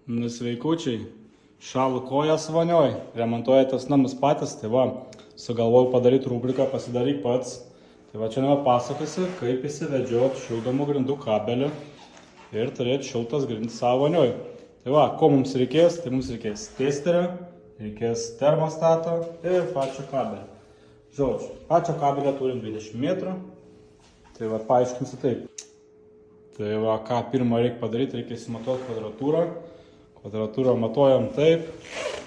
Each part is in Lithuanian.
Sveikučiai, šalu kojas vonioj, remontuojatės namus patys, tai va, sugalvojau padaryti rubriką Pasidaryk pats. Tai va, čia pasakosi, kaip įsivedžiot šildomų grindų kabelį ir turėti šiltas grindis savo vonioj. Tai va, ko mums reikės? Tai mums reikės testerio, reikės termostato ir pačio kabelio. Žodžiu, pačio kabelio turim 20 metrų. Tai va, paaiškinsiu taip. Tai va, ką pirmą reikia padaryti, reikia įsimatuoti kvadratūrą. Kvadratūrą matuojam taip,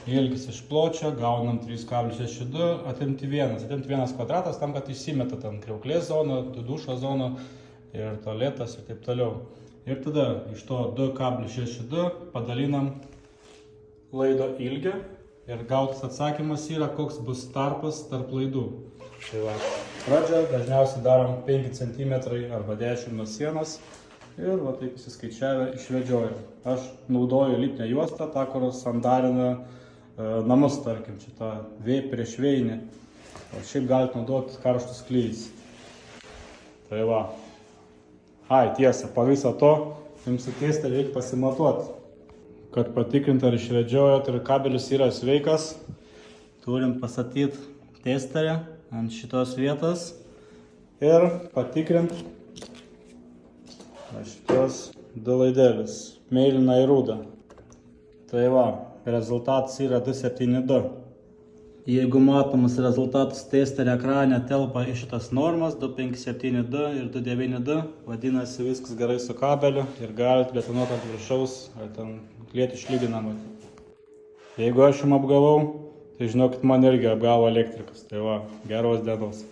ilgis iš pločio, gaunam 3,62, atimti vienas kvadratas tam, kad įsimeta ten kriauklės zona, dušo zona ir tualetas ir taip toliau. Ir tada iš to 2,62 padalinam laido ilgį ir gautas atsakymas yra, koks bus tarpas tarp laidų. Tai va, pradžią dažniausiai darom 5 cm arba 10 nuo sienos. Ir va taip įsiskaičiavę išvedžiojam. Aš naudoju lipnią juostą, tą, kur sandarina namus, tarkim, čia tą prieš vėjinį. O šiaip galite naudoti karštus klijais. Tai va. Tiesa, po viso to jums su testeriu reikia pasimatuoti. Kad patikrinti, ar išvedžiojot ir kabelis yra sveikas, turim pastatyti testerį ant šitos vietos ir patikrinti šitos du laidelis, mėlyna ir rūda. Tai va, rezultatas yra 272. Jeigu matomas rezultatas testerio ekrane telpa į šitas normas 2572 ir 292, vadinasi viskas gerai su kabeliu ir galite betonuoti ant viršaus ar ten klieti išlyginamai. Jeigu aš jums apgavau, tai žinokit, man irgi apgavo elektrikas. Tai va, geros dienos.